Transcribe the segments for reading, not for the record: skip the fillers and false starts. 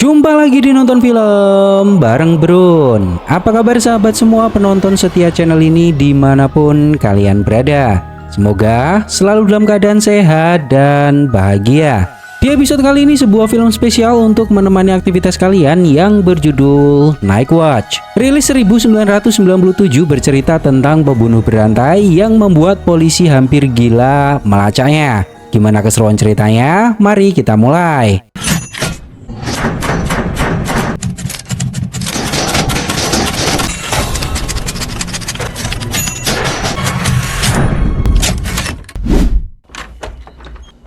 Jumpa lagi di Nonton Film bareng Brun. Apa kabar sahabat semua penonton setia channel ini dimanapun kalian berada? Semoga selalu dalam keadaan sehat dan bahagia. Di episode kali ini sebuah film spesial untuk menemani aktivitas kalian yang berjudul Night Watch. Rilis 1997 bercerita tentang pembunuh berantai yang membuat polisi hampir gila melacaknya. Gimana keseruan ceritanya? Mari kita mulai.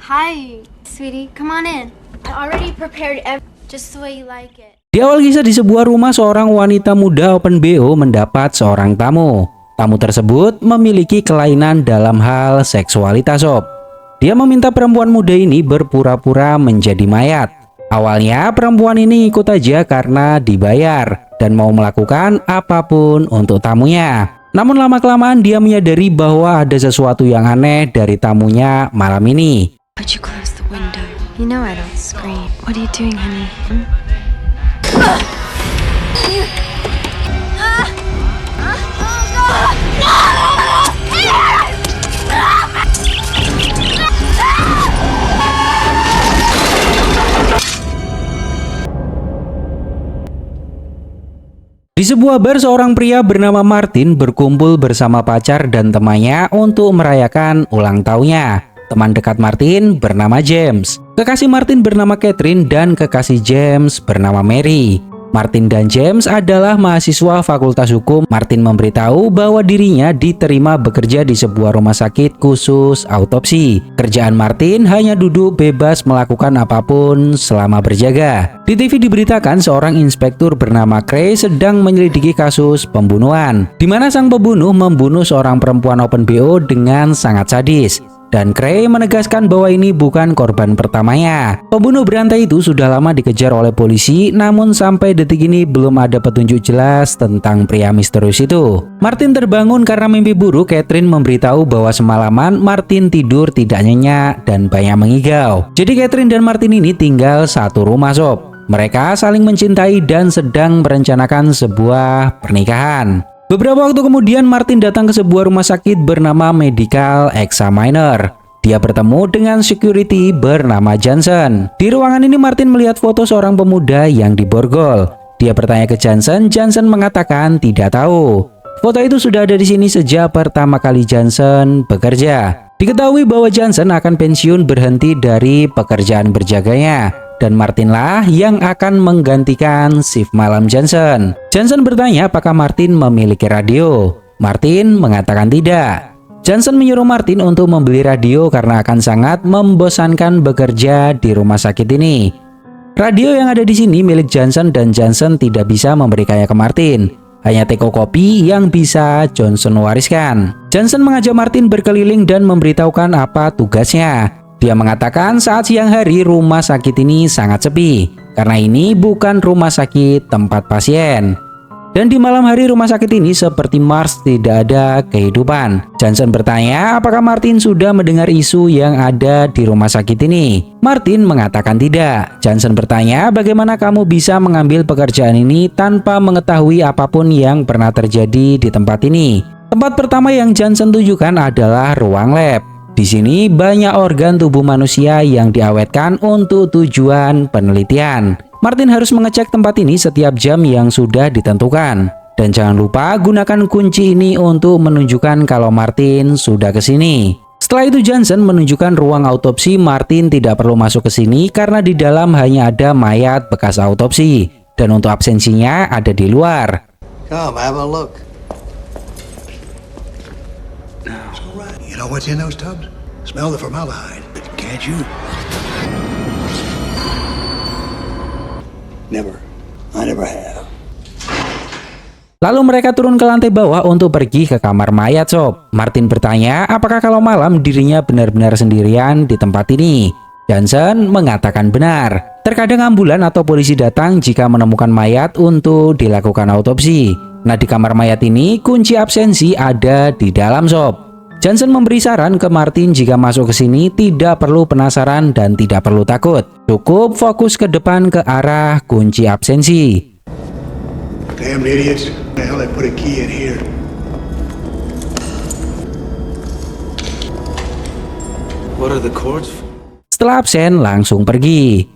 Hi, sweetie. Come on in. I already prepared just the way you like it. Di awal kisah di sebuah rumah seorang wanita muda open BO mendapat seorang tamu. Tamu tersebut memiliki kelainan dalam hal seksualitas sob. Dia meminta perempuan muda ini berpura-pura menjadi mayat. Awalnya perempuan ini ikut aja karena dibayar dan mau melakukan apapun untuk tamunya. Namun lama-kelamaan dia menyadari bahwa ada sesuatu yang aneh dari tamunya malam ini. Would you close the window? You know I don't scream. What are you doing, honey? Di sebuah bar seorang pria bernama Martin berkumpul bersama pacar dan temannya untuk merayakan ulang tahunnya. Teman dekat Martin bernama James, kekasih Martin bernama Catherine, dan kekasih James bernama Mary. Martin dan James adalah mahasiswa Fakultas Hukum. Martin memberitahu bahwa dirinya diterima bekerja di sebuah rumah sakit khusus autopsi. Kerjaan Martin hanya duduk bebas melakukan apapun selama berjaga. Di TV diberitakan seorang inspektur bernama Cray sedang menyelidiki kasus pembunuhan, di mana sang pembunuh membunuh seorang perempuan open BO dengan sangat sadis. Dan Cray menegaskan bahwa ini bukan korban pertamanya. Pembunuh berantai itu sudah lama dikejar oleh polisi, namun sampai detik ini belum ada petunjuk jelas tentang pria misterius itu. Martin terbangun karena mimpi buruk. Catherine memberitahu bahwa semalaman Martin tidur tidak nyenyak dan banyak mengigau. Jadi Catherine dan Martin ini tinggal satu rumah sob. Mereka saling mencintai dan sedang merencanakan sebuah pernikahan. Beberapa waktu kemudian Martin datang ke sebuah rumah sakit bernama Medical Examiner. Dia bertemu dengan security bernama Johnson. Di ruangan ini Martin melihat foto seorang pemuda yang diborgol. Dia bertanya ke Johnson. Johnson mengatakan tidak tahu. Foto itu sudah ada di sini sejak pertama kali Johnson bekerja. Diketahui bahwa Johnson akan pensiun berhenti dari pekerjaan berjaganya. Dan Martinlah yang akan menggantikan shift malam Johnson. Johnson bertanya apakah Martin memiliki radio. Martin mengatakan tidak. Johnson menyuruh Martin untuk membeli radio karena akan sangat membosankan bekerja di rumah sakit ini. Radio yang ada di sini milik Johnson dan Johnson tidak bisa memberikannya ke Martin. Hanya teko kopi yang bisa Johnson wariskan. Johnson mengajak Martin berkeliling dan memberitahukan apa tugasnya. Dia mengatakan saat siang hari rumah sakit ini sangat sepi karena ini bukan rumah sakit tempat pasien. Dan di malam hari rumah sakit ini seperti Mars, tidak ada kehidupan. Johnson bertanya apakah Martin sudah mendengar isu yang ada di rumah sakit ini. Martin mengatakan tidak. Johnson bertanya bagaimana kamu bisa mengambil pekerjaan ini tanpa mengetahui apapun yang pernah terjadi di tempat ini. Tempat pertama yang Johnson tunjukkan adalah ruang lab. Di sini banyak organ tubuh manusia yang diawetkan untuk tujuan penelitian. Martin harus mengecek tempat ini setiap jam yang sudah ditentukan. Dan jangan lupa gunakan kunci ini untuk menunjukkan kalau Martin sudah ke sini. Setelah itu Johnson menunjukkan ruang autopsi. Martin tidak perlu masuk ke sini karena di dalam hanya ada mayat bekas autopsi. Dan untuk absensinya ada di luar. Come, have a look. You know what's in those tubs? Smell the formaldehyde, can't you? Never. I never have. Lalu mereka turun ke lantai bawah untuk pergi ke kamar mayat sob. Martin bertanya apakah kalau malam dirinya benar-benar sendirian di tempat ini. Johnson mengatakan benar. Terkadang ambulan atau polisi datang jika menemukan mayat untuk dilakukan autopsi. Nah di kamar mayat ini kunci absensi ada di dalam sob. Johnson memberi saran ke Martin jika masuk ke sini tidak perlu penasaran dan tidak perlu takut. Cukup fokus ke depan ke arah kunci absensi. Damn idiots. The hell they put a key in here? What are the cords for? Setelah absen langsung pergi.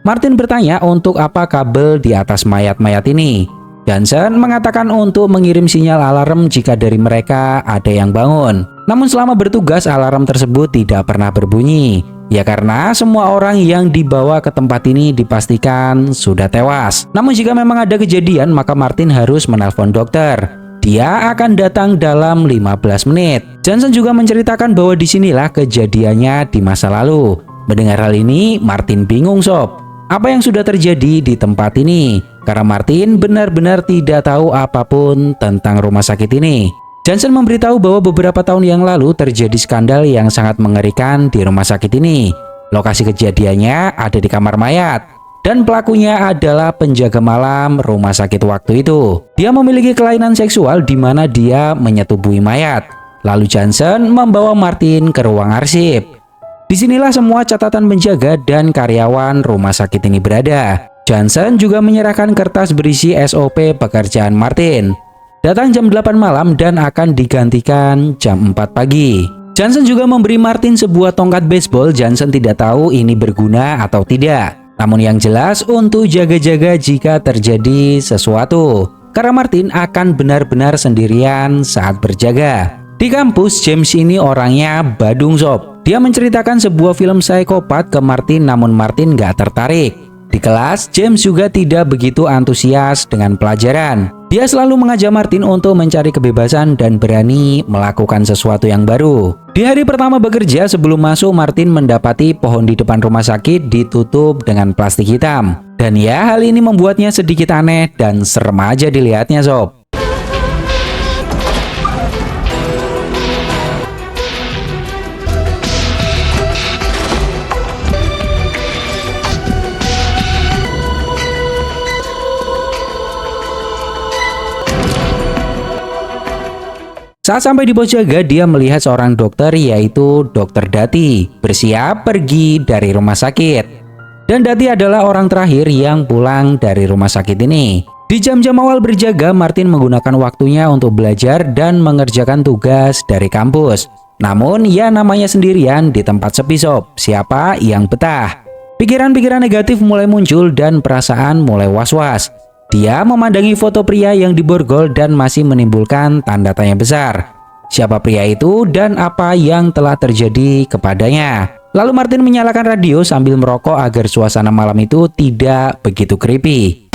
Martin bertanya untuk apa kabel di atas mayat-mayat ini. Johnson mengatakan untuk mengirim sinyal alarm jika dari mereka ada yang bangun. Namun selama bertugas alarm tersebut tidak pernah berbunyi. Ya karena semua orang yang dibawa ke tempat ini dipastikan sudah tewas. Namun jika memang ada kejadian maka Martin harus menelpon dokter. Dia akan datang dalam 15 menit. Johnson juga menceritakan bahwa disinilah kejadiannya di masa lalu. Mendengar hal ini Martin bingung sob. Apa yang sudah terjadi di tempat ini? Karena Martin benar-benar tidak tahu apapun tentang rumah sakit ini. Johnson memberitahu bahwa beberapa tahun yang lalu terjadi skandal yang sangat mengerikan di rumah sakit ini. Lokasi kejadiannya ada di kamar mayat. Dan pelakunya adalah penjaga malam rumah sakit waktu itu. Dia memiliki kelainan seksual di mana dia menyetubuhi mayat. Lalu Johnson membawa Martin ke ruang arsip. Disinilah semua catatan penjaga dan karyawan rumah sakit ini berada. Johnson juga menyerahkan kertas berisi SOP pekerjaan Martin. Datang jam 8 malam dan akan digantikan jam 4 pagi. Johnson juga memberi Martin sebuah tongkat baseball. Johnson tidak tahu ini berguna atau tidak. Namun yang jelas untuk jaga-jaga jika terjadi sesuatu. Karena Martin akan benar-benar sendirian saat berjaga. Di kampus, James ini orangnya badung sob. Dia menceritakan sebuah film psikopat ke Martin namun Martin gak tertarik. Di kelas, James juga tidak begitu antusias dengan pelajaran. Dia selalu mengajak Martin untuk mencari kebebasan dan berani melakukan sesuatu yang baru. Di hari pertama bekerja sebelum masuk, Martin mendapati pohon di depan rumah sakit ditutup dengan plastik hitam. Dan ya, hal ini membuatnya sedikit aneh dan serem aja dilihatnya sob. Saat sampai di pos jaga, dia melihat seorang dokter yaitu Dr. Dati bersiap pergi dari rumah sakit. Dan Dati adalah orang terakhir yang pulang dari rumah sakit ini. Di jam-jam awal berjaga, Martin menggunakan waktunya untuk belajar dan mengerjakan tugas dari kampus. Namun ya namanya sendirian di tempat sepi sob, siapa yang betah? Pikiran-pikiran negatif mulai muncul dan perasaan mulai was-was. Dia memandangi foto pria yang diborgol dan masih menimbulkan tanda tanya besar. Siapa pria itu dan apa yang telah terjadi kepadanya? Lalu Martin menyalakan radio sambil merokok agar suasana malam itu tidak begitu creepy.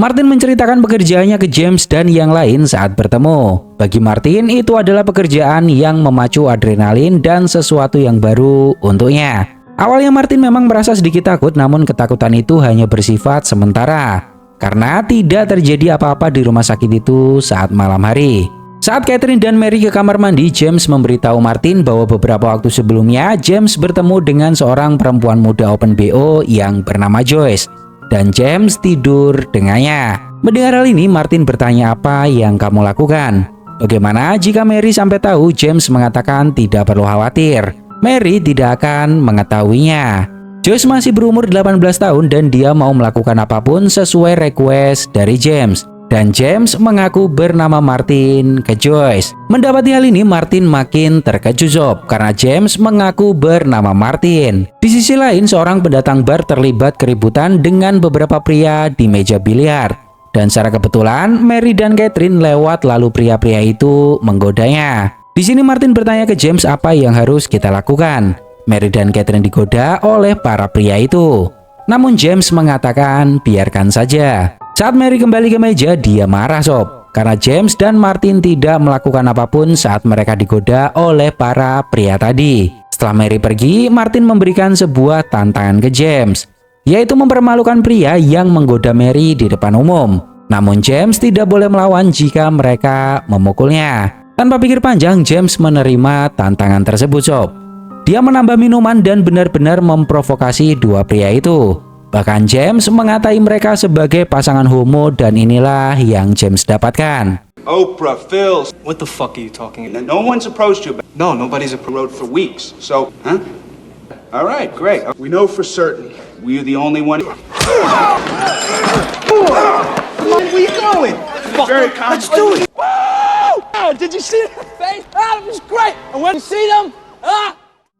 Martin menceritakan pekerjaannya ke James dan yang lain saat bertemu. Bagi Martin, itu adalah pekerjaan yang memacu adrenalin dan sesuatu yang baru untuknya. Awalnya Martin memang merasa sedikit takut, namun ketakutan itu hanya bersifat sementara. Karena tidak terjadi apa-apa di rumah sakit itu saat malam hari. Saat Catherine dan Mary ke kamar mandi, James memberitahu Martin bahwa beberapa waktu sebelumnya James bertemu dengan seorang perempuan muda open BO yang bernama Joyce. Dan James tidur dengannya. Mendengar hal ini, Martin bertanya apa yang kamu lakukan. Bagaimana jika Mary sampai tahu? James mengatakan tidak perlu khawatir, Mary tidak akan mengetahuinya. Joyce masih berumur 18 tahun dan dia mau melakukan apapun sesuai request dari James. Dan James mengaku bernama Martin ke Joyce. Mendapati hal ini, Martin makin terkejut Sob, karena James mengaku bernama Martin. Di sisi lain, seorang pendatang bar terlibat keributan dengan beberapa pria di meja biliar. Dan secara kebetulan, Mary dan Catherine lewat lalu pria-pria itu menggodanya. Di sini Martin bertanya ke James apa yang harus kita lakukan. Mary dan Catherine digoda oleh para pria itu. Namun James mengatakan biarkan saja. Saat Mary kembali ke meja, dia marah Sob, karena James dan Martin tidak melakukan apapun saat mereka digoda oleh para pria tadi. Setelah Mary pergi, Martin memberikan sebuah tantangan ke James, yaitu mempermalukan pria yang menggoda Mary di depan umum. Namun James tidak boleh melawan jika mereka memukulnya. Tanpa pikir panjang, James menerima tantangan tersebut Sob. Dia menambah minuman dan benar-benar memprovokasi dua pria itu. Bahkan James mengatai mereka sebagai pasangan homo dan inilah yang James dapatkan. Oprah, Phil. What the fuck are you talking about? No one's approached you, but No, nobody's a wrote for weeks. So, huh? All right, great. We know for certain we're the only one. Where are you going? Very Let's do it! Wow! Did you see their face? That was great! And when you see them,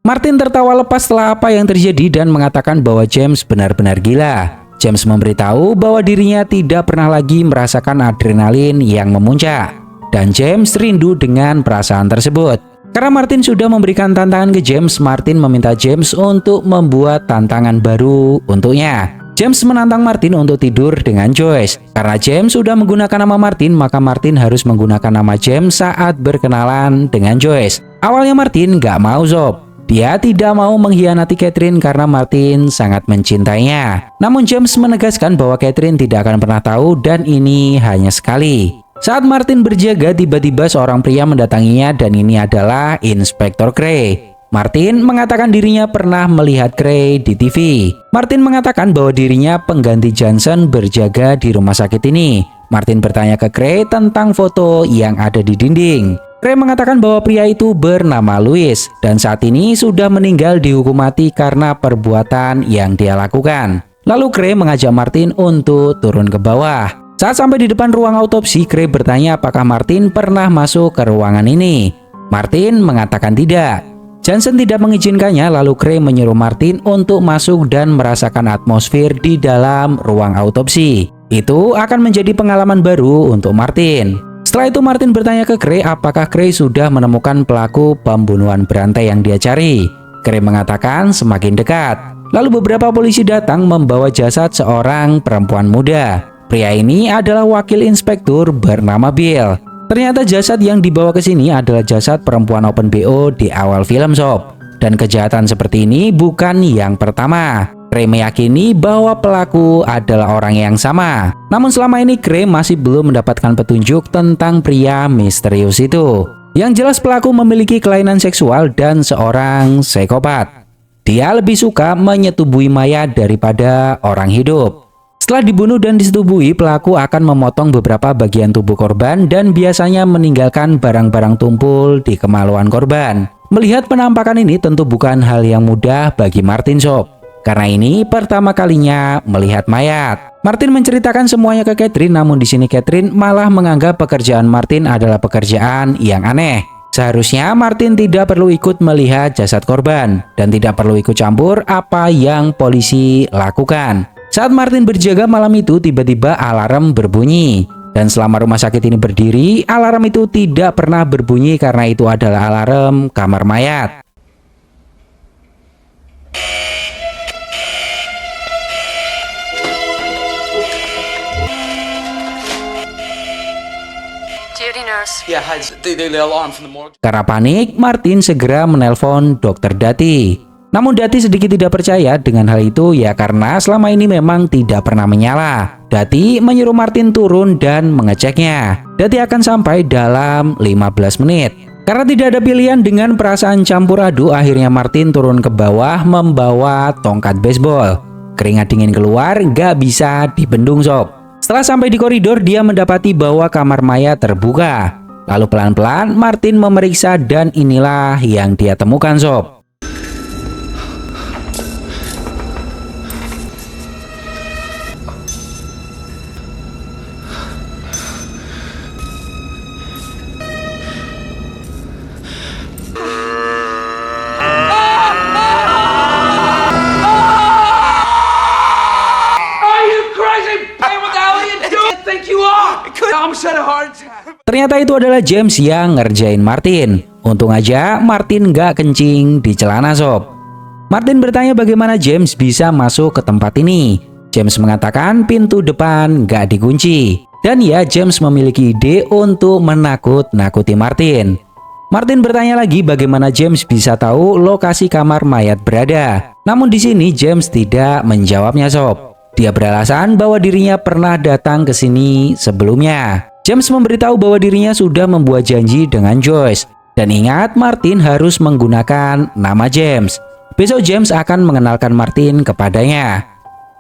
Martin tertawa lepas setelah apa yang terjadi dan mengatakan bahwa James benar-benar gila. James memberitahu bahwa dirinya tidak pernah lagi merasakan adrenalin yang memuncak. Dan James rindu dengan perasaan tersebut. Karena Martin sudah memberikan tantangan ke James, Martin meminta James untuk membuat tantangan baru untuknya. James menantang Martin untuk tidur dengan Joyce. Karena James sudah menggunakan nama Martin, maka Martin harus menggunakan nama James saat berkenalan dengan Joyce. Awalnya Martin gak mau Sob. Dia tidak mau mengkhianati Catherine karena Martin sangat mencintainya. Namun James menegaskan bahwa Catherine tidak akan pernah tahu dan ini hanya sekali. Saat Martin berjaga, tiba-tiba seorang pria mendatanginya dan ini adalah Inspektur Gray. Martin mengatakan dirinya pernah melihat Gray di TV. Martin mengatakan bahwa dirinya pengganti Johnson berjaga di rumah sakit ini. Martin bertanya ke Gray tentang foto yang ada di dinding. Gray mengatakan bahwa pria itu bernama Louis dan saat ini sudah meninggal dihukum mati karena perbuatan yang dia lakukan. Lalu Gray mengajak Martin untuk turun ke bawah. Saat sampai di depan ruang autopsi, Gray bertanya apakah Martin pernah masuk ke ruangan ini. Martin mengatakan tidak. Johnson tidak mengizinkannya, lalu Gray menyuruh Martin untuk masuk dan merasakan atmosfer di dalam ruang autopsi. Itu akan menjadi pengalaman baru untuk Martin. Setelah itu Martin bertanya ke Gray apakah Gray sudah menemukan pelaku pembunuhan berantai yang dia cari. Gray mengatakan semakin dekat. Lalu beberapa polisi datang membawa jasad seorang perempuan muda. Pria ini adalah wakil inspektur bernama Bill. Ternyata jasad yang dibawa ke sini adalah jasad perempuan open BO di awal film Sob. Dan kejahatan seperti ini bukan yang pertama. Gray meyakini bahwa pelaku adalah orang yang sama. Namun selama ini Gray masih belum mendapatkan petunjuk tentang pria misterius itu. Yang jelas pelaku memiliki kelainan seksual dan seorang psikopat. Dia lebih suka menyetubuhi mayat daripada orang hidup. Setelah dibunuh dan disetubuhi, pelaku akan memotong beberapa bagian tubuh korban dan biasanya meninggalkan barang-barang tumpul di kemaluan korban. Melihat penampakan ini tentu bukan hal yang mudah bagi Martin Sob. Karena ini pertama kalinya melihat mayat. Martin menceritakan semuanya ke Catherine, namun di sini Catherine malah menganggap pekerjaan Martin adalah pekerjaan yang aneh. Seharusnya Martin tidak perlu ikut melihat jasad korban dan tidak perlu ikut campur apa yang polisi lakukan. Saat Martin berjaga malam itu, tiba-tiba alarm berbunyi. Dan selama rumah sakit ini berdiri, alarm itu tidak pernah berbunyi karena itu adalah alarm kamar mayat. duty nurse. Yeah, hi. The alarm from the morgue. Karena panik, Martin segera menelpon Dokter Dati. Namun Dati sedikit tidak percaya dengan hal itu ya karena selama ini memang tidak pernah menyala. Dati menyuruh Martin turun dan mengeceknya. Dati akan sampai dalam 15 menit. Karena tidak ada pilihan dengan perasaan campur aduk, akhirnya Martin turun ke bawah membawa tongkat baseball. Keringat dingin keluar, gak bisa dibendung sob. Setelah sampai di koridor, dia mendapati bahwa kamar mayat terbuka. Lalu pelan-pelan Martin memeriksa dan inilah yang dia temukan sob. Are you crazy? Hey, what the hell are you doing? I think you are. I almost had a heart attack. Ternyata itu adalah James yang ngerjain Martin. Untung aja Martin gak kencing di celana sob. Martin bertanya bagaimana James bisa masuk ke tempat ini. James mengatakan pintu depan gak dikunci. Dan ya, James memiliki ide untuk menakut-nakuti Martin. Martin bertanya lagi bagaimana James bisa tahu lokasi kamar mayat berada. Namun di sini James tidak menjawabnya sob. Dia beralasan bahwa dirinya pernah datang ke sini sebelumnya. James memberitahu bahwa dirinya sudah membuat janji dengan Joyce. Dan ingat, Martin harus menggunakan nama James. Besok James akan mengenalkan Martin kepadanya.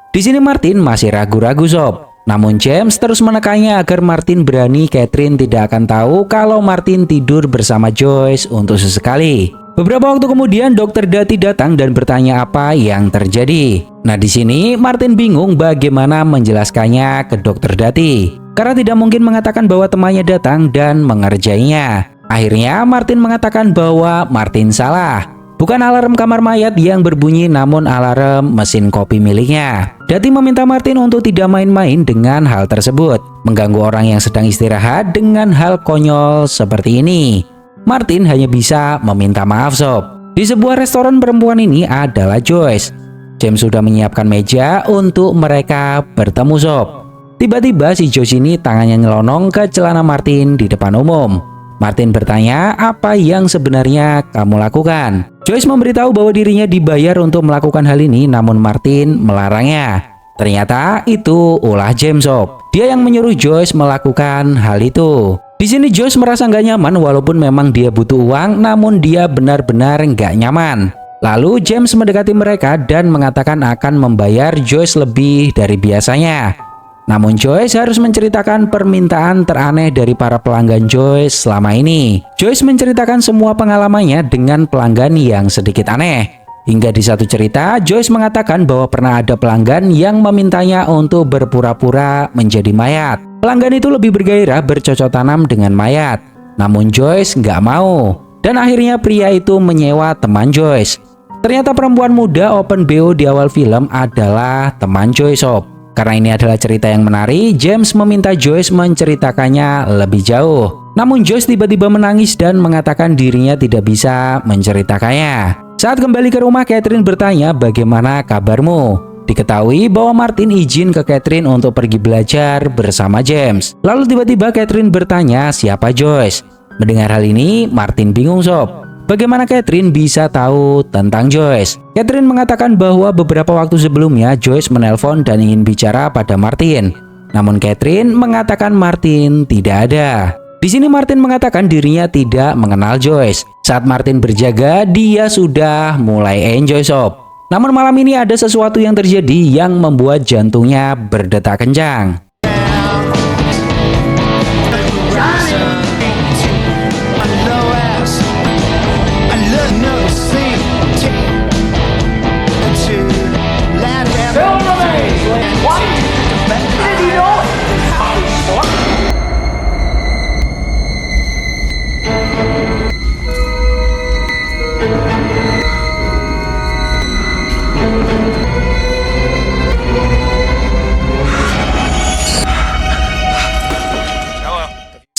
Di sini Martin masih ragu-ragu sob. Namun James terus menekannya agar Martin berani Catherine tidak akan tahu kalau Martin tidur bersama Joyce untuk sesekali. Beberapa waktu kemudian Dr. Dati datang dan bertanya apa yang terjadi. Nah di sini Martin bingung bagaimana menjelaskannya ke Dr. Dati. Karena tidak mungkin mengatakan bahwa temannya datang dan mengerjainya. Akhirnya Martin mengatakan bahwa Martin salah. Bukan alarm kamar mayat yang berbunyi namun alarm mesin kopi miliknya. Dati meminta Martin untuk tidak main-main dengan hal tersebut. Mengganggu orang yang sedang istirahat dengan hal konyol seperti ini. Martin hanya bisa meminta maaf sob. Di sebuah restoran perempuan ini adalah Joyce. James sudah menyiapkan meja untuk mereka bertemu sob. Tiba-tiba si Joyce ini tangannya nyelonong ke celana Martin di depan umum. Martin bertanya apa yang sebenarnya kamu lakukan. Joyce memberitahu bahwa dirinya dibayar untuk melakukan hal ini namun Martin melarangnya. Ternyata itu ulah James sob. Dia yang menyuruh Joyce melakukan hal itu. Di sini Joyce merasa nggak nyaman walaupun memang dia butuh uang namun dia benar-benar nggak nyaman. Lalu James mendekati mereka dan mengatakan akan membayar Joyce lebih dari biasanya. Namun Joyce harus menceritakan permintaan teraneh dari para pelanggan Joyce selama ini. Joyce menceritakan semua pengalamannya dengan pelanggan yang sedikit aneh. Hingga di satu cerita Joyce mengatakan bahwa pernah ada pelanggan yang memintanya untuk berpura-pura menjadi mayat. Pelanggan itu lebih bergairah bercocok tanam dengan mayat. Namun Joyce nggak mau. Dan akhirnya pria itu menyewa teman Joyce. Ternyata perempuan muda open BO di awal film adalah teman Joyce sob. Karena ini adalah cerita yang menarik, James meminta Joyce menceritakannya lebih jauh. Namun Joyce tiba-tiba menangis dan mengatakan dirinya tidak bisa menceritakannya. Saat kembali ke rumah, Catherine bertanya bagaimana kabarmu. Diketahui bahwa Martin izin ke Catherine untuk pergi belajar bersama James. Lalu tiba-tiba Catherine bertanya siapa Joyce. Mendengar hal ini, Martin bingung sob. Bagaimana Catherine bisa tahu tentang Joyce? Catherine mengatakan bahwa beberapa waktu sebelumnya Joyce menelpon dan ingin bicara pada Martin. Namun Catherine mengatakan Martin tidak ada. Di sini Martin mengatakan dirinya tidak mengenal Joyce. Saat Martin berjaga, dia sudah mulai enjoy sob. Namun malam ini ada sesuatu yang terjadi yang membuat jantungnya berdetak kencang.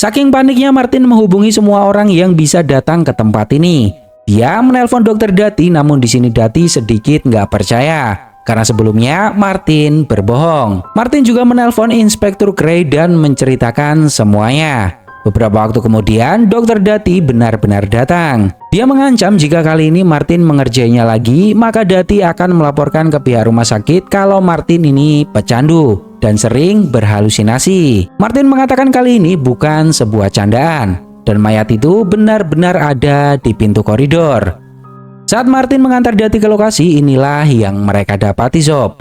Saking paniknya Martin menghubungi semua orang yang bisa datang ke tempat ini. Dia menelpon Dr. Dati, namun di sini Dati sedikit nggak percaya karena sebelumnya Martin berbohong. Martin juga menelpon Inspektur Gray dan menceritakan semuanya. Beberapa waktu kemudian Dr. Dati benar-benar datang. Dia mengancam jika kali ini Martin mengerjainya lagi, maka Dati akan melaporkan ke pihak rumah sakit kalau Martin ini pecandu dan sering berhalusinasi. Martin mengatakan kali ini bukan sebuah candaan dan mayat itu benar-benar ada di pintu koridor. Saat Martin mengantar Dati ke lokasi, inilah yang mereka dapati sob.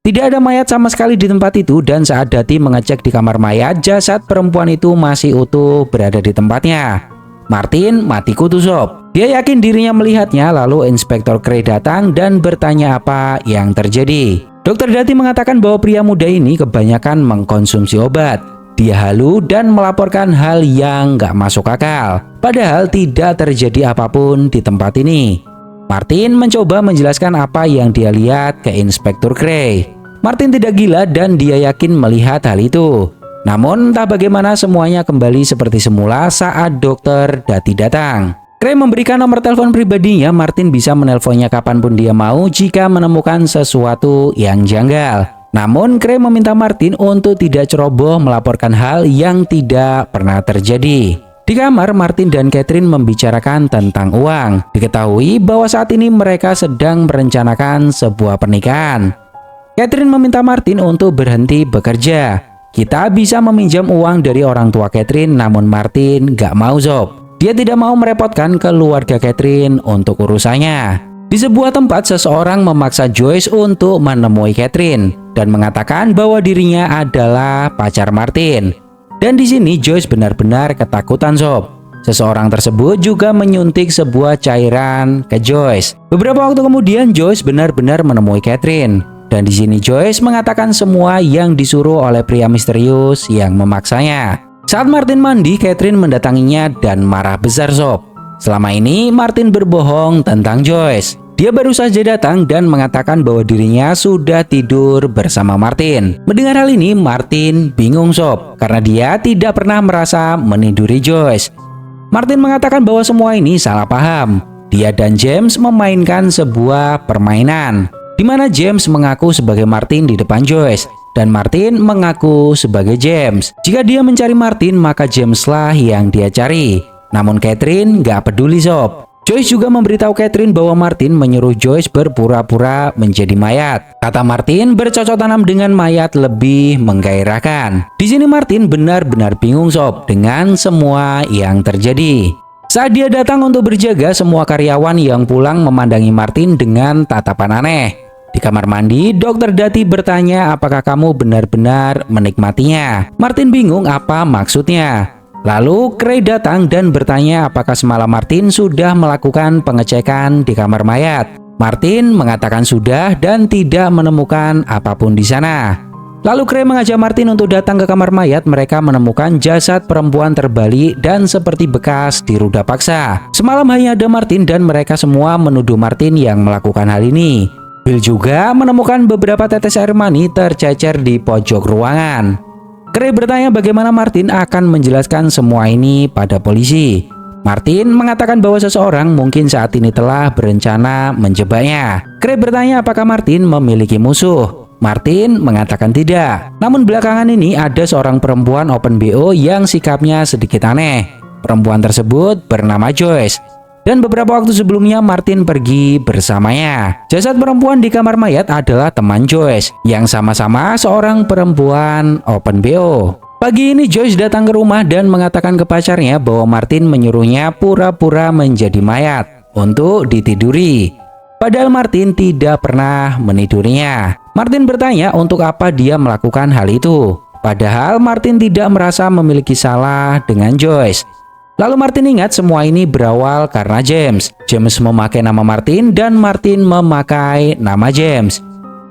Tidak ada mayat sama sekali di tempat itu, dan saat Dati mengecek di kamar mayat, jasad perempuan itu masih utuh berada di tempatnya. Martin mati kutu sob. Dia yakin dirinya melihatnya, lalu Inspektur Cray datang dan bertanya apa yang terjadi. Dokter Dati mengatakan bahwa pria muda ini kebanyakan mengkonsumsi obat. Dia halu dan melaporkan hal yang gak masuk akal. Padahal tidak terjadi apapun di tempat ini. Martin mencoba menjelaskan apa yang dia lihat ke Inspektur Cray. Martin tidak gila dan dia yakin melihat hal itu. Namun entah bagaimana semuanya kembali seperti semula saat Dokter Dati datang. Cray memberikan nomor telepon pribadinya. Martin bisa menelponnya kapanpun dia mau jika menemukan sesuatu yang janggal. Namun Cray meminta Martin untuk tidak ceroboh melaporkan hal yang tidak pernah terjadi. Di kamar, Martin dan Catherine membicarakan tentang uang. Diketahui bahwa saat ini mereka sedang merencanakan sebuah pernikahan. Catherine meminta Martin untuk berhenti bekerja. Kita bisa meminjam uang dari orang tua Catherine, namun Martin gak mau sob. Dia tidak mau merepotkan keluarga Catherine untuk urusannya. Di sebuah tempat, seseorang memaksa Joyce untuk menemui Catherine dan mengatakan bahwa dirinya adalah pacar Martin. Dan di sini Joyce benar-benar ketakutan sob. Seseorang tersebut juga menyuntik sebuah cairan ke Joyce. Beberapa waktu kemudian Joyce benar-benar menemui Catherine. Dan di sini Joyce mengatakan semua yang disuruh oleh pria misterius yang memaksanya. Saat Martin mandi, Catherine mendatanginya dan marah besar sob. Selama ini Martin berbohong tentang Joyce. Dia baru saja datang dan mengatakan bahwa dirinya sudah tidur bersama Martin. Mendengar hal ini, Martin bingung sob, karena dia tidak pernah merasa meniduri Joyce. Martin mengatakan bahwa semua ini salah paham. Dia dan James memainkan sebuah permainan, di mana James mengaku sebagai Martin di depan Joyce, dan Martin mengaku sebagai James. Jika dia mencari Martin, maka Jameslah yang dia cari. Namun Catherine gak peduli sob. Joyce juga memberitahu Catherine bahwa Martin menyuruh Joyce berpura-pura menjadi mayat. Kata Martin, bercocok tanam dengan mayat lebih menggairahkan. Di sini Martin benar-benar bingung sob dengan semua yang terjadi. Saat dia datang untuk berjaga, semua karyawan yang pulang memandangi Martin dengan tatapan aneh. Di kamar mandi, Dokter Dati bertanya apakah kamu benar-benar menikmatinya. Martin bingung apa maksudnya. Lalu Cray datang dan bertanya apakah semalam Martin sudah melakukan pengecekan di kamar mayat. Martin mengatakan sudah dan tidak menemukan apapun di sana. Lalu Cray mengajak Martin untuk datang ke kamar mayat. Mereka menemukan jasad perempuan terbalik dan seperti bekas diruda paksa. Semalam hanya ada Martin dan mereka semua menuduh Martin yang melakukan hal ini. Bill juga menemukan beberapa tetes air mani tercecer di pojok ruangan. Cray bertanya bagaimana Martin akan menjelaskan semua ini pada polisi. Martin mengatakan bahwa seseorang mungkin saat ini telah berencana menjebaknya. Cray bertanya apakah Martin memiliki musuh. Martin mengatakan tidak. Namun belakangan ini ada seorang perempuan open BO yang sikapnya sedikit aneh. Perempuan tersebut bernama Joyce. Dan beberapa waktu sebelumnya Martin pergi bersamanya. Jasad perempuan di kamar mayat adalah teman Joyce yang sama-sama seorang perempuan open BO. Pagi ini Joyce datang ke rumah dan mengatakan ke pacarnya bahwa Martin menyuruhnya pura-pura menjadi mayat untuk ditiduri. Padahal Martin tidak pernah menidurinya. Martin bertanya untuk apa dia melakukan hal itu. Padahal Martin tidak merasa memiliki salah dengan Joyce. Lalu Martin ingat semua ini berawal karena James. James memakai nama Martin dan Martin memakai nama James.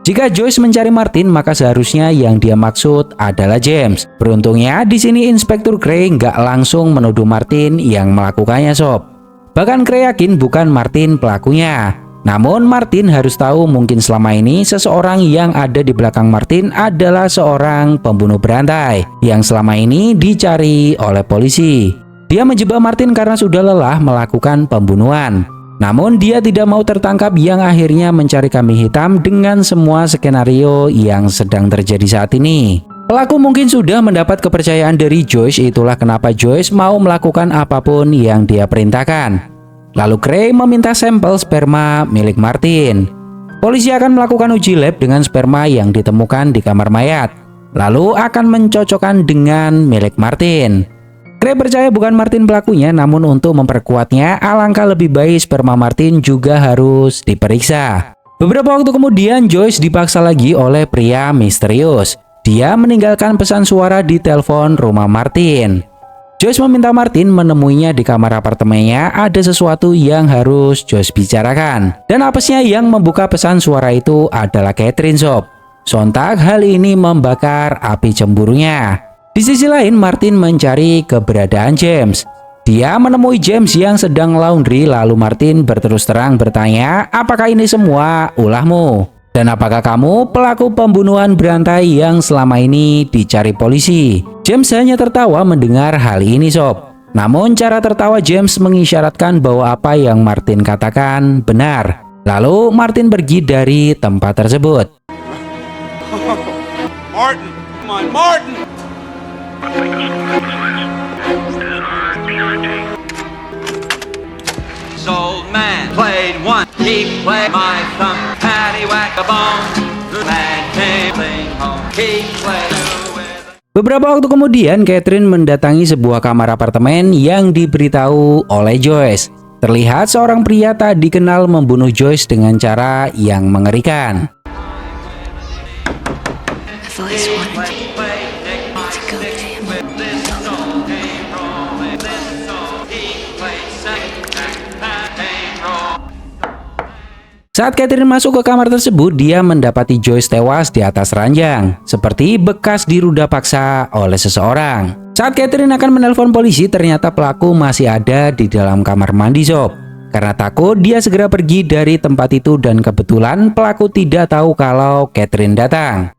Jika Joyce mencari Martin, maka seharusnya yang dia maksud adalah James. Beruntungnya di sini Inspektur Cray nggak langsung menuduh Martin yang melakukannya sob. Bahkan Cray yakin bukan Martin pelakunya. Namun Martin harus tahu mungkin selama ini seseorang yang ada di belakang Martin adalah seorang pembunuh berantai yang selama ini dicari oleh polisi. Dia menjebak Martin karena sudah lelah melakukan pembunuhan. Namun dia tidak mau tertangkap yang akhirnya mencari kambing hitam dengan semua skenario yang sedang terjadi saat ini. Pelaku mungkin sudah mendapat kepercayaan dari Joyce, itulah kenapa Joyce mau melakukan apapun yang dia perintahkan. Lalu Cray meminta sampel sperma milik Martin. Polisi akan melakukan uji lab dengan sperma yang ditemukan di kamar mayat. Lalu akan mencocokkan dengan milik Martin. Cray percaya bukan Martin pelakunya, namun untuk memperkuatnya alangkah lebih baik sperma Martin juga harus diperiksa. Beberapa waktu kemudian Joyce dipaksa lagi oleh pria misterius. Dia meninggalkan pesan suara di telepon rumah Martin. Joyce meminta Martin menemuinya di kamar apartemennya. Ada sesuatu yang harus Joyce bicarakan. Dan apesnya yang membuka pesan suara itu adalah Catherine Sob. Sontak hal ini membakar api cemburunya. Di sisi lain Martin mencari keberadaan James. Dia menemui James yang sedang laundry, lalu Martin berterus terang bertanya, apakah ini semua ulahmu? Dan apakah kamu pelaku pembunuhan berantai yang selama ini dicari polisi? James hanya tertawa mendengar hal ini Sob. Namun cara tertawa James mengisyaratkan bahwa apa yang Martin katakan benar. Lalu Martin pergi dari tempat tersebut. Martin! Come on, Martin! Old man played one, he played my thumb, paddywhack a bone, the man came home, he played with. Beberapa waktu kemudian Catherine mendatangi sebuah kamar apartemen yang diberitahu oleh Joyce. Terlihat seorang pria tak dikenal membunuh Joyce dengan cara yang mengerikan. I've always wanted to go to him. Saat Catherine masuk ke kamar tersebut, dia mendapati Joyce tewas di atas ranjang, seperti bekas diruda paksa oleh seseorang. Saat Catherine akan menelpon polisi, ternyata pelaku masih ada di dalam kamar mandi Sob. Karena takut, dia segera pergi dari tempat itu dan kebetulan pelaku tidak tahu kalau Catherine datang.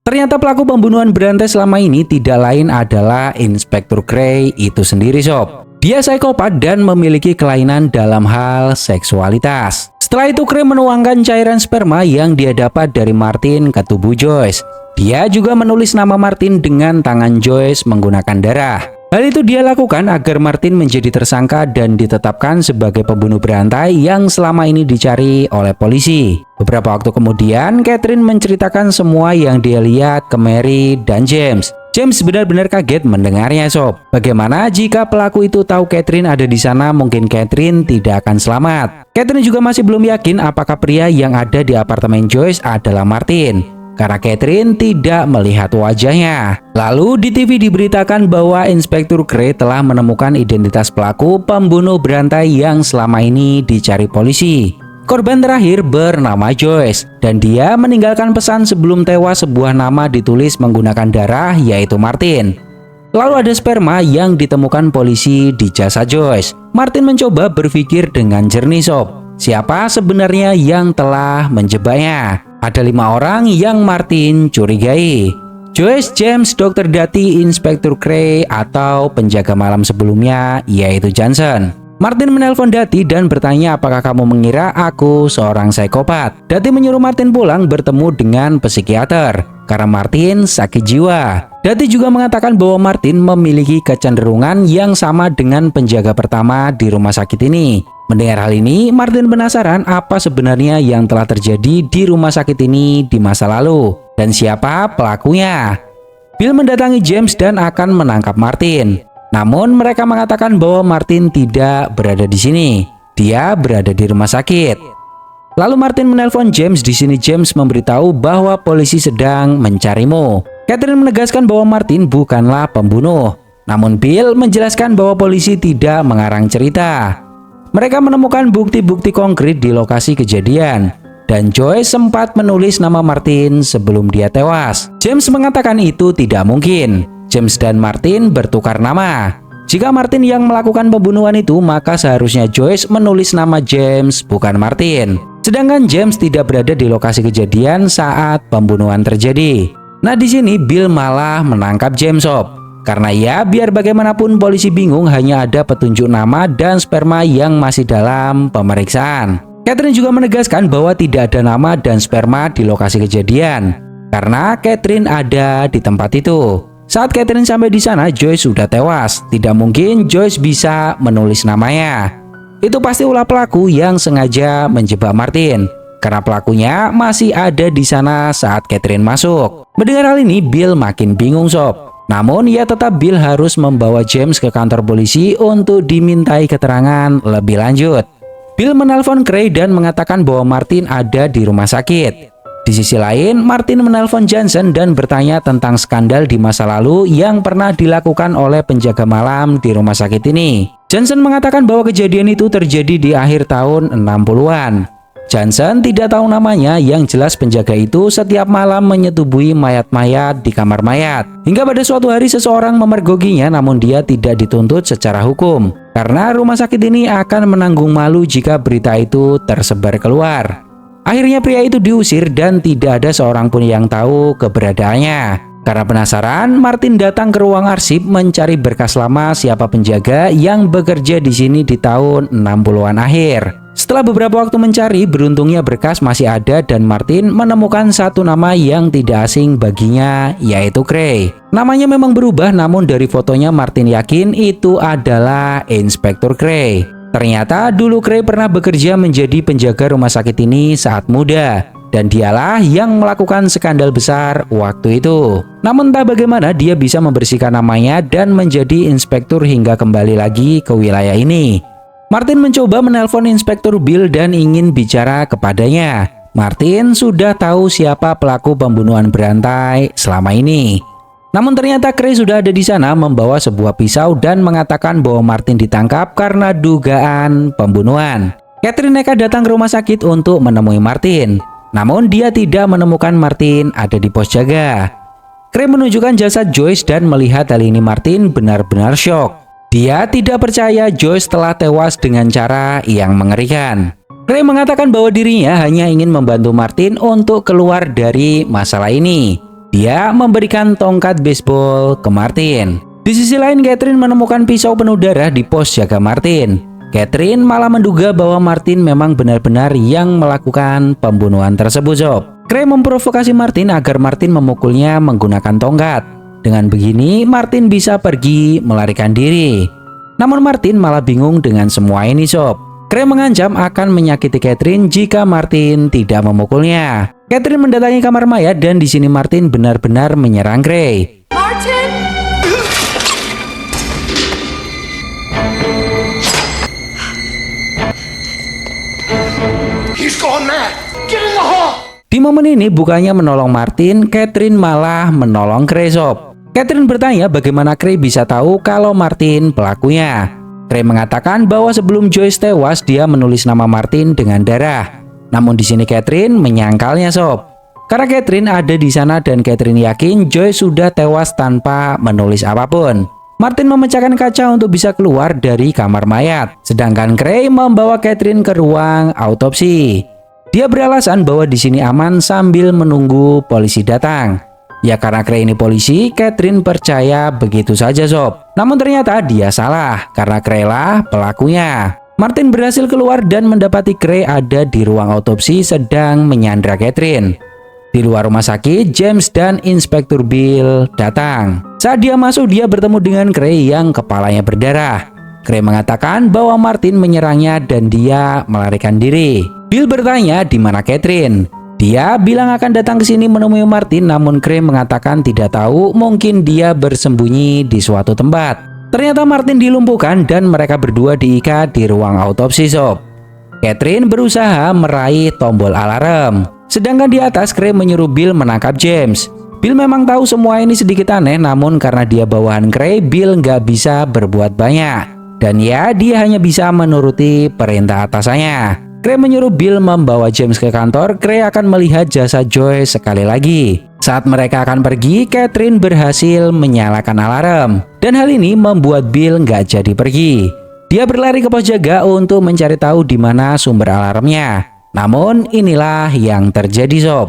Ternyata pelaku pembunuhan berantai selama ini tidak lain adalah Inspektur Gray itu sendiri Sob. Dia psikopat dan memiliki kelainan dalam hal seksualitas. Setelah itu Gray menuangkan cairan sperma yang dia dapat dari Martin ke tubuh Joyce. Dia juga menulis nama Martin dengan tangan Joyce menggunakan darah. Hal itu dia lakukan agar Martin menjadi tersangka dan ditetapkan sebagai pembunuh berantai yang selama ini dicari oleh polisi. Beberapa waktu kemudian, Catherine menceritakan semua yang dia lihat ke Mary dan James. James benar-benar kaget mendengarnya Sob. Bagaimana jika pelaku itu tahu Catherine ada di sana, mungkin Catherine tidak akan selamat. Catherine juga masih belum yakin apakah pria yang ada di apartemen Joyce adalah Martin, karena Catherine tidak melihat wajahnya. Lalu di TV diberitakan bahwa Inspektur Gray telah menemukan identitas pelaku pembunuh berantai yang selama ini dicari polisi. Korban terakhir bernama Joyce, dan dia meninggalkan pesan sebelum tewas. Sebuah nama ditulis menggunakan darah, yaitu Martin. Lalu ada sperma yang ditemukan polisi di jasad Joyce. Martin mencoba berpikir dengan jernih Sob. Siapa sebenarnya yang telah menjebaknya? Ada 5 orang yang Martin curigai. Joyce, James, Dr. Dati, Inspektur Gray, atau penjaga malam sebelumnya, yaitu Johnson. Martin menelpon Dati dan bertanya, apakah kamu mengira aku seorang psikopat? Dati menyuruh Martin pulang bertemu dengan psikiater karena Martin sakit jiwa. Dati juga mengatakan bahwa Martin memiliki kecenderungan yang sama dengan penjaga pertama di rumah sakit ini. Mendengar hal ini, Martin penasaran apa sebenarnya yang telah terjadi di rumah sakit ini di masa lalu dan siapa pelakunya. Bill mendatangi James dan akan menangkap Martin. Namun mereka mengatakan bahwa Martin tidak berada di sini. Dia berada di rumah sakit. Lalu Martin menelpon James. Di sini James memberitahu bahwa polisi sedang mencarimu. Catherine menegaskan bahwa Martin bukanlah pembunuh. Namun Bill menjelaskan bahwa polisi tidak mengarang cerita. Mereka menemukan bukti-bukti konkret di lokasi kejadian. Dan Joyce sempat menulis nama Martin sebelum dia tewas. James mengatakan itu tidak mungkin. James dan Martin bertukar nama. Jika Martin yang melakukan pembunuhan itu, maka seharusnya Joyce menulis nama James, bukan Martin. Sedangkan James tidak berada di lokasi kejadian saat pembunuhan terjadi. Nah, di sini Bill malah menangkap James Sob. Karena ya, biar bagaimanapun polisi bingung, hanya ada petunjuk nama dan sperma yang masih dalam pemeriksaan. Catherine juga menegaskan bahwa tidak ada nama dan sperma di lokasi kejadian, karena Catherine ada di tempat itu. Saat Catherine sampai di sana, Joyce sudah tewas. Tidak mungkin Joyce bisa menulis namanya. Itu pasti ulah pelaku yang sengaja menjebak Martin, karena pelakunya masih ada di sana saat Catherine masuk. Mendengar hal ini, Bill makin bingung Sob. Namun ia tetap Bill harus membawa James ke kantor polisi untuk dimintai keterangan lebih lanjut. Bill menelpon Cray dan mengatakan bahwa Martin ada di rumah sakit. Di sisi lain, Martin menelpon Johnson dan bertanya tentang skandal di masa lalu yang pernah dilakukan oleh penjaga malam di rumah sakit ini. Johnson mengatakan bahwa kejadian itu terjadi di akhir tahun 60-an. Johnson tidak tahu namanya, yang jelas penjaga itu setiap malam menyetubuhi mayat-mayat di kamar mayat. Hingga pada suatu hari seseorang memergokinya, namun dia tidak dituntut secara hukum. Karena rumah sakit ini akan menanggung malu jika berita itu tersebar keluar. Akhirnya pria itu diusir dan tidak ada seorang pun yang tahu keberadaannya. Karena penasaran, Martin datang ke ruang arsip mencari berkas lama siapa penjaga yang bekerja di sini di tahun 60-an akhir. Setelah beberapa waktu mencari, beruntungnya berkas masih ada dan Martin menemukan satu nama yang tidak asing baginya, yaitu Cray. Namanya memang berubah, namun dari fotonya Martin yakin itu adalah Inspektur Cray. Ternyata dulu Cray pernah bekerja menjadi penjaga rumah sakit ini saat muda. Dan dialah yang melakukan skandal besar waktu itu. Namun entah bagaimana dia bisa membersihkan namanya dan menjadi inspektur hingga kembali lagi ke wilayah ini. Martin mencoba menelpon Inspektur Bill dan ingin bicara kepadanya. Martin sudah tahu siapa pelaku pembunuhan berantai selama ini. Namun ternyata Cray sudah ada di sana membawa sebuah pisau dan mengatakan bahwa Martin ditangkap karena dugaan pembunuhan. Catherine nekat datang ke rumah sakit untuk menemui Martin. Namun dia tidak menemukan Martin ada di pos jaga. Cray menunjukkan jasad Joyce dan melihat hal ini Martin benar-benar syok. Dia tidak percaya Joyce telah tewas dengan cara yang mengerikan. Cray mengatakan bahwa dirinya hanya ingin membantu Martin untuk keluar dari masalah ini. Dia memberikan tongkat baseball ke Martin. Di sisi lain, Catherine menemukan pisau penuh darah di pos jaga Martin. Catherine malah menduga bahwa Martin memang benar-benar yang melakukan pembunuhan tersebut, Sob. Cray memprovokasi Martin agar Martin memukulnya menggunakan tongkat. Dengan begini, Martin bisa pergi melarikan diri. Namun Martin malah bingung dengan semua ini, Sob. Cray mengancam akan menyakiti Catherine jika Martin tidak memukulnya. Catherine mendatangi kamar mayat dan di sini Martin benar-benar menyerang Cray. Martin! He's gone mad. Get in the hall. Di momen ini bukannya menolong Martin, Catherine malah menolong Cray, Sob. Catherine bertanya bagaimana Cray bisa tahu kalau Martin pelakunya. Cray mengatakan bahwa sebelum Joyce tewas dia menulis nama Martin dengan darah. Namun di sini Catherine menyangkalnya, Sob. Karena Catherine ada di sana dan Catherine yakin Joyce sudah tewas tanpa menulis apapun. Martin memecahkan kaca untuk bisa keluar dari kamar mayat. Sedangkan Cray membawa Catherine ke ruang autopsi. Dia beralasan bahwa di sini aman sambil menunggu polisi datang. Ya karena Cray ini polisi, Catherine percaya begitu saja, Sob. Namun ternyata dia salah karena Cray lah pelakunya. Martin berhasil keluar dan mendapati Cray ada di ruang autopsi sedang menyandra Catherine. Di luar rumah sakit, James dan Inspektur Bill datang. Saat dia masuk, dia bertemu dengan Cray yang kepalanya berdarah. Cray mengatakan bahwa Martin menyerangnya dan dia melarikan diri. Bill bertanya di mana Catherine. Dia bilang akan datang ke sini menemui Martin, namun Cray mengatakan tidak tahu, mungkin dia bersembunyi di suatu tempat. Ternyata Martin dilumpuhkan dan mereka berdua diikat di ruang autopsi, Sob. Catherine berusaha meraih tombol alarm. Sedangkan di atas Cray menyuruh Bill menangkap James. Bill memang tahu semua ini sedikit aneh, namun karena dia bawahan Cray, Bill nggak bisa berbuat banyak. Dan ya, dia hanya bisa menuruti perintah atasannya. Cray menyuruh Bill membawa James ke kantor. Cray akan melihat jasad Joyce sekali lagi. Saat mereka akan pergi, Catherine berhasil menyalakan alarm. Dan hal ini membuat Bill nggak jadi pergi. Dia berlari ke pos jaga untuk mencari tahu di mana sumber alarmnya. Namun inilah yang terjadi, Sob.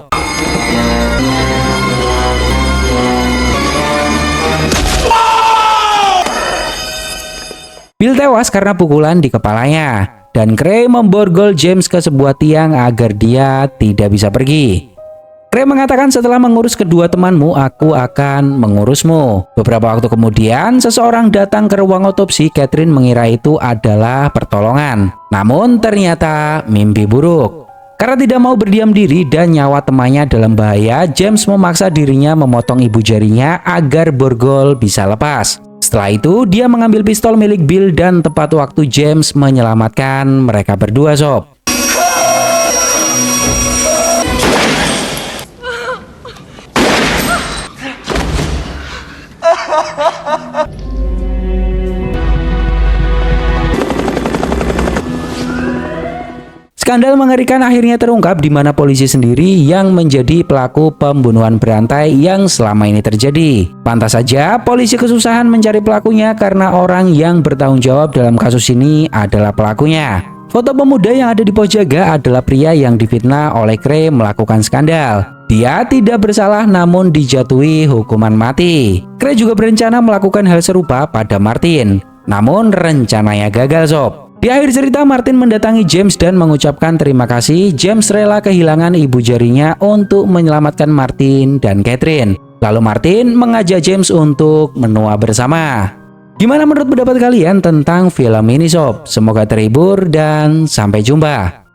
Bill tewas karena pukulan di kepalanya. Dan Cray memborgol James ke sebuah tiang agar dia tidak bisa pergi. Cray mengatakan setelah mengurus kedua temanmu, aku akan mengurusmu. Beberapa waktu kemudian, seseorang datang ke ruang otopsi. Catherine mengira itu adalah pertolongan. Namun ternyata mimpi buruk. Karena tidak mau berdiam diri dan nyawa temannya dalam bahaya, James memaksa dirinya memotong ibu jarinya agar borgol bisa lepas. Setelah itu, dia mengambil pistol milik Bill dan tepat waktu James menyelamatkan mereka berdua, sob. Skandal mengerikan akhirnya terungkap di mana polisi sendiri yang menjadi pelaku pembunuhan berantai yang selama ini terjadi. Pantas saja polisi kesusahan mencari pelakunya karena orang yang bertanggung jawab dalam kasus ini adalah pelakunya. Foto pemuda yang ada di pos jaga adalah pria yang difitnah oleh Cray melakukan skandal. Dia tidak bersalah namun dijatuhi hukuman mati. Cray juga berencana melakukan hal serupa pada Martin, namun rencananya gagal, sob. Di akhir cerita, Martin mendatangi James dan mengucapkan terima kasih. James rela kehilangan ibu jarinya untuk menyelamatkan Martin dan Catherine. Lalu Martin mengajak James untuk menua bersama. Gimana menurut pendapat kalian tentang film ini, sob? Semoga terhibur dan sampai jumpa.